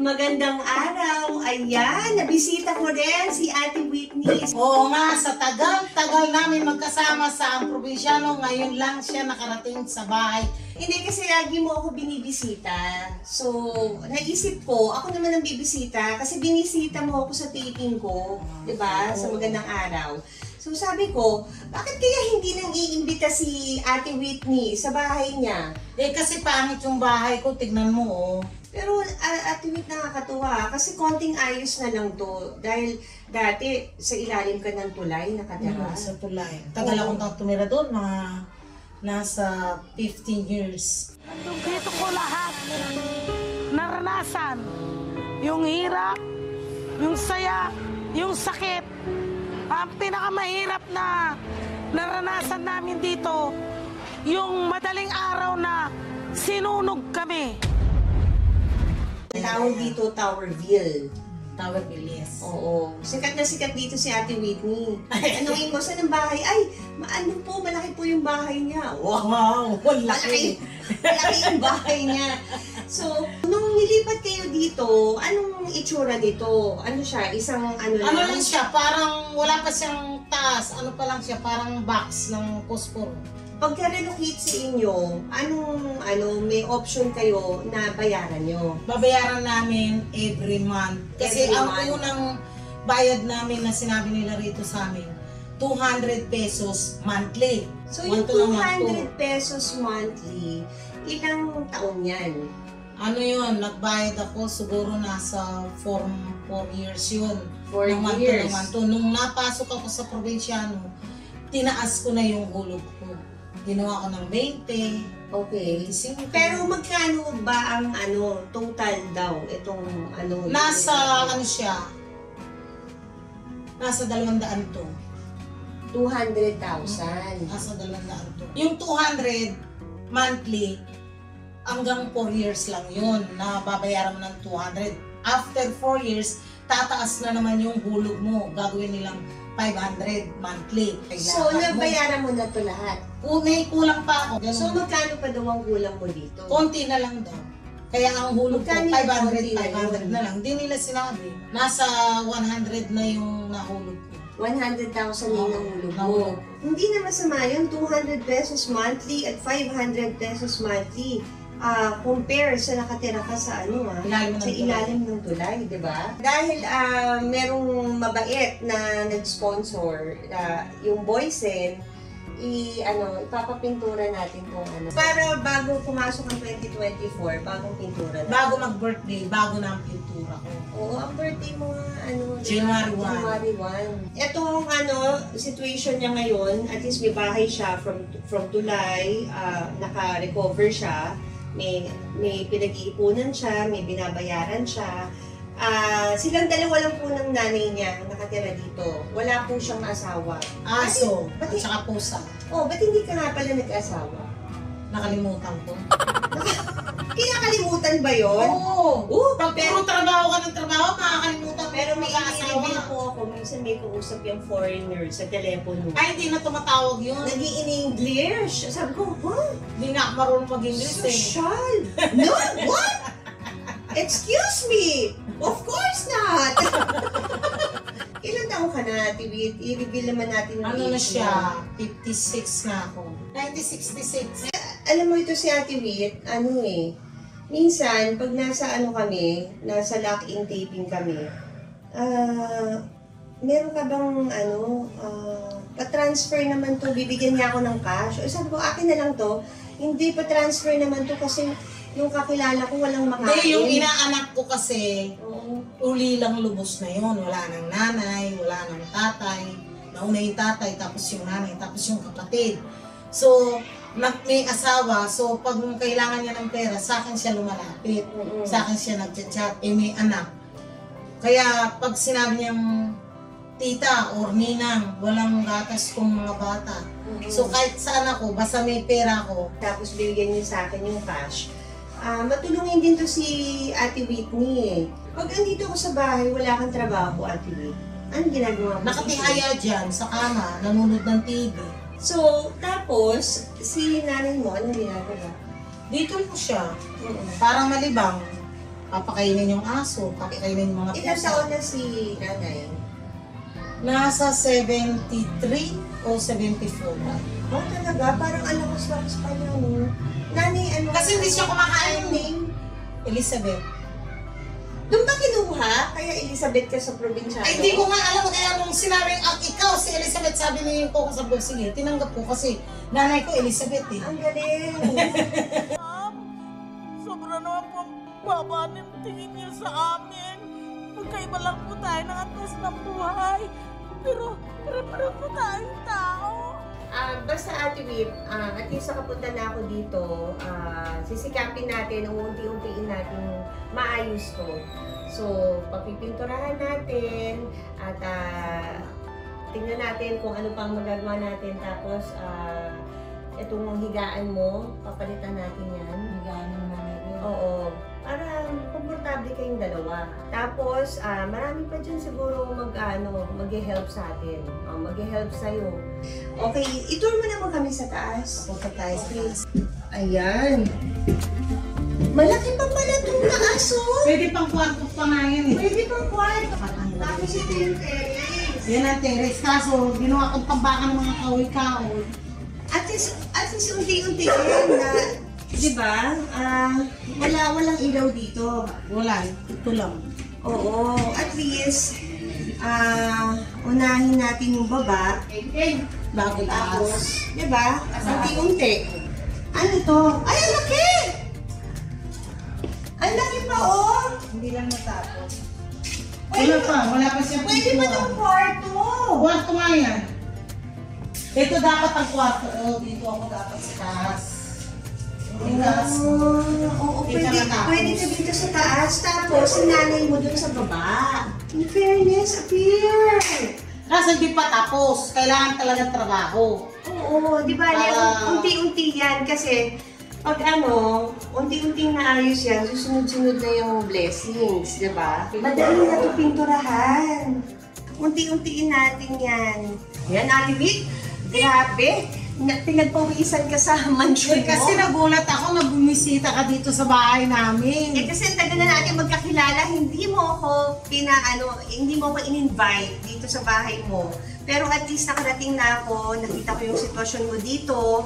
Magandang araw. Ayan, nabisita ko rin si Ate Whitney. Oo nga, sa tagal-tagal namin magkasama sa ang probinsyano, ngayon lang siya nakarating sa bahay. Hindi kasi lagi mo ako binibisita. So, naisip ko, ako naman ang bibisita kasi binisita mo ako sa taping ko, 'di ba? Sa Magandang Araw. So, sabi ko, bakit kaya hindi nang iimbita si Ate Whitney sa bahay niya? Eh kasi pangit yung bahay ko, tignan mo oh. Pero Ate Whit, nakakatuwa kasi konting ayos na lang to. Dahil dati sa ilalim ka ng tulay nakatira. Sa tulay. Tagal akong tumira doon, mga nasa 15 years. Dito ko lahat naranasan. Yung hirap, yung saya, yung sakit. Ang pinakamahirap na naranasan namin dito, yung madaling araw na sinunog kami. Tawag dito Towerville. Tower Villas. Oo. Sikat na sikat dito si Ate Whitney. Anuin mo, saan ang bahay? Ay, ano po, malaki po yung bahay niya. Wow, Malaki. Malaki yung bahay niya. So, nung nilipat kayo dito, anong itsura nito? Ano siya? Isang ano lang? Ano lang siya, parang wala pa siyang taas. Ano pa lang siya, parang box ng posporo. Pagka-relocate sa inyo, may option kayo na bayaran nyo? Babayaran namin every month. Kasi Every ang month. unang bayad namin na sinabi nila rito sa amin, 200 pesos monthly. So, yung 200 pesos monthly, ilang taon yan? Ano yun, nagbayad ako siguro nasa 4 years yun. 4 Ng month years. to month to. Nung napasok ako sa probinsyano, tinaas ko na yung hulog ko. Ginawa ko ng 20, Okay. 25. Pero magkano ba ang total daw itong Nasa ano siya, nasa 200 to. 200,000. Nasa 200 to. Yung 200 monthly, hanggang 4 years lang yun na babayaran mo ng 200. After 4 years, tataas na naman yung hulog mo. Gagawin nilang 500 monthly. So, nabayaran mo na to lahat. May kulang pa ako. Ganun. So, magkano pa daw ang kulang mo dito? Konti na lang daw. Kaya ang hulog ko, Magkano yung konti 500, na 500 yun? na lang. Hindi nila sinabi. Nasa 100 na yung nahulog ko. 100,000 yung nahulog mo. Nahulog. Hindi na masama yun. 200 pesos monthly at 500 pesos monthly. Compare sa nakatira ka sa Ilalim ng sa tulay. ilalim ng tulay, di ba? Dahil merong mabait na nag-sponsor, yung Boysen, ipapapintura natin kung ano. Para bago pumasok ang 2024, bagong pintura na. Bago mag-birthday, bago na ang pintura ko. Oo, ang birthday mo January 1. January 1. Itong situation niya ngayon, at least may bahay siya from tulay, naka-recover siya. May pinag-iipunan siya, may binabayaran siya. Silang dalawa lang po ng nanay niya nakatira dito. Wala po siyang asawa. Aso, Ba't at saka pusa. ba't hindi ka nga pala nag-asawa? Nakalimutan ko. Kinakalimutan ba yun? Oo! Pag puro trabaho ka ng trabaho, makakalimutan mo. Pero may mag-aasawa. i-review po ako, minsan may kausap yung foreigner sa telepono. Ay, hindi na tumatawag yun. Nag-i-English. Sabi ko, what? Hindi nga ako marunong mag-English eh. Social? No, what? Excuse me! Of course not! Ilan taong ka na, Tibit? I-reveal naman natin yung Ano na age siya? mo. 56 na ako. 1966. Alam mo ito si Ate Wit, minsan, pag nasa nasa lock-in taping kami, meron ka bang pa-transfer naman to, bibigyan niya ako ng cash. O sabi ko, akin na lang to, hindi pa-transfer naman to kasi yung kakilala ko walang makain. Hindi, yung inaanak ko kasi, Oo. uli lang lubos na yun. Wala nang nanay, wala nang tatay. Nauna yung tatay, tapos yung nanay, tapos yung kapatid. So, may asawa, so pag kailangan niya ng pera, sa akin siya lumalapit. Mm-mm. Sa akin siya nagchat-chat, may anak. Kaya pag sinabi niyang tita or ninang, walang gatas kong mga bata. Mm-mm. So kahit saan ako, basta may pera ako, Tapos bibigyan niya sa akin yung cash. Matulungin din to si Ate Whitney eh. Pag andito ako sa bahay, wala kang trabaho, Ate Whit. Anong ginagawa mo? nakatihaya dyan sa kama, nanonood ng TV. So, tapos, si nanay mo, anong ginagawa? Dito mo siya, Mm-mm. parang malibang. papakainin yung aso, papakainin yung mga Ilang taon na si nanay? Nasa 73 o 74 na. Oh, talaga? Parang ang lakas-lakas pa niya, no? Nanay, ano? Kasi hindi siya kumakain. Anong name? Elizabeth. Doon ba kinuha? Kaya Elizabeth ka sa probinsya? Ay, hindi ko nga alam. Kaya nung sinabing, ikaw, si Elizabeth, sabi niyo ko sa blog, sige, tinanggap ko kasi nanay ko Elizabeth eh. Ang galing. Ma'am, sobra naman po ang baba ng tingin niyo sa amin. Magkaiba lang po tayo ng antas ng buhay. Pero pare-pareho po tayong tao. Basta Ate Whip, at least nakapunta na ako dito, sisikapin natin, unti-untiin natin maayos to. So, pagpipinturahan natin, at tingnan natin kung ano pang magagawa natin. Tapos, itong higaan mo, papalitan natin yan. Higaan ng nanay ko. Oo. Para komportable kayong dalawa. Tapos, marami pa dyan siguro mag-help sa atin. Mag-help sa'yo. Okay, itour mo naman kami sa taas. Punta tayo sa taas. Ayan. Malaki pa pala itong taas, oh. Pwede pang kwarto pa nga yan eh. Pwede pang kwarto. Tapos ito yung terrace. Yan ang terrace. Kaso, ginawa kong tambakan ng mga kahoy-kahoy. At least unti-unti yan na, di ba? Walang ilaw dito. Wala, ito lang. Oo, at least, unahin natin yung baba. Bago taas. Tapos, di ba? Unti-unti. Ano to? Ay, ang laki! Ang laki pa, oh! Hindi lang natapos. Pwede Wala pa siya Pwede ba itong kwarto? Kwarto nga yan. Ito dapat ang kwarto. Dito ako dapat sa taas. Oo, pwede ka dito sa taas. Tapos, sinanay mo dun sa baba. In fairness, appear! Kasi hindi pa tapos. Kailangan talaga trabaho. Oo, di ba? Unti-unti yan kasi pag unti-unting naayos yan, susunod-sunod na yung blessings, di ba? Madali na ito pinturahan. Unti-untiin natin yan. Yan, Alivit, grabe. Pinagpawisan ka sa mansion mo. Kasi nagulat ako na bumisita ka dito sa bahay namin. Kasi tagal na natin magkakilala, hindi mo ako in-invite dito sa bahay mo. Pero at least nakarating na ako, nakita ko yung sitwasyon mo dito.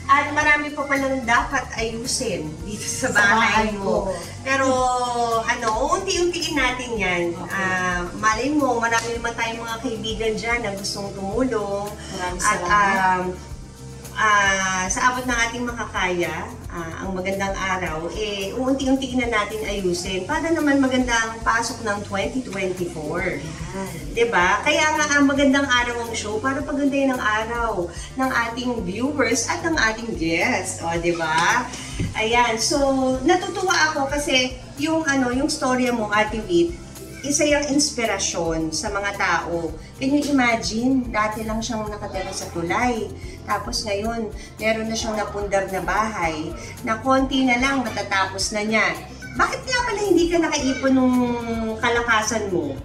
At marami pa palang dapat ayusin dito sa bahay mo. Pero unti-untiin natin yan. Malay mo, marami naman tayong mga kaibigan dyan na gustong tumulong. Maraming salamat. Sa abot ng ating makakaya, ang magandang araw, unti-untiin na natin ayusin para naman magandang pasok ng 2024. Diba? Kaya nga ang magandang araw ang show para pagandahin ang araw ng ating viewers at ng ating guests. O, diba? Ayan. So, natutuwa ako kasi yung storya mo, Ate Whip, isa yung inspirasyon sa mga tao. Can you imagine, dati lang siyang nakatira sa tulay. Tapos ngayon, meron na siyang napundar na bahay na konti na lang matatapos na niya. Bakit nga pala hindi ka nakaipon nung kalakasan mo?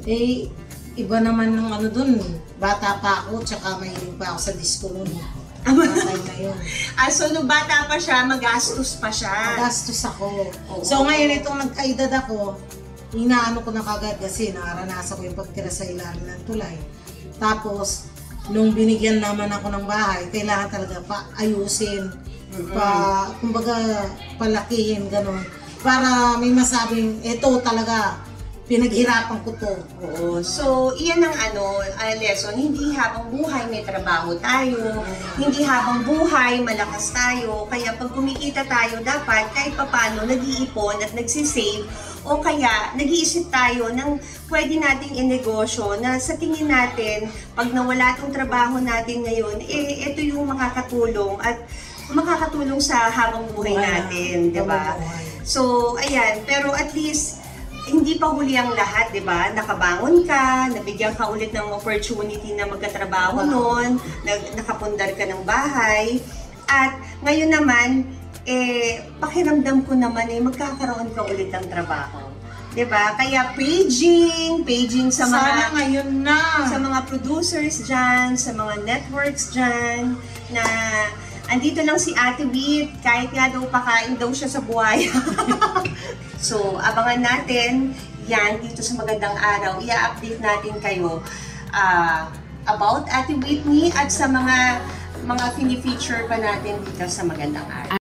Eh, iba naman ng dun. Bata pa ako, tsaka mahilig pa ako sa disco noon. Batay na yun. So, nung bata pa siya, magastos pa siya. Magastos ako. So ngayon itong nagkaedad ako, inaano ko na kagad kasi naranasan ko yung pagtira sa ilalim ng tulay. Tapos, nung binigyan naman ako ng bahay, kailangan talaga ayusin, kumbaga palakihin, gano'n. Para may masabing, ito talaga, pinaghirapan ko to. Oo. So, iyan ang lesson. Hindi habang buhay may trabaho tayo. Hindi habang buhay malakas tayo. Kaya pag kumikita tayo, dapat kahit papano nag-iipon at nagsisave o kaya nag-iisip tayo ng pwede nating inegosyo na sa tingin natin, pag nawala itong trabaho natin ngayon, ito yung makakatulong at makakatulong sa habang buhay natin, di ba? So, ayan. Pero at least, hindi pa huli ang lahat, di ba? Nakabangon ka, nabigyan ka ulit ng opportunity na magkatrabaho noon, nakapundar ka ng bahay, at ngayon naman, pakiramdam ko naman magkakaroon ka ulit ng trabaho. Di ba? Kaya paging sa mga Sana ngayon na. Sa mga producers dyan, sa mga networks dyan, na Andito lang si Ate Wit, kahit nga daw pakain daw siya sa buhay. So, abangan natin yan dito sa Magandang Araw. I-update natin kayo about Ate Whitney at sa mga fini-feature pa natin dito sa Magandang Araw.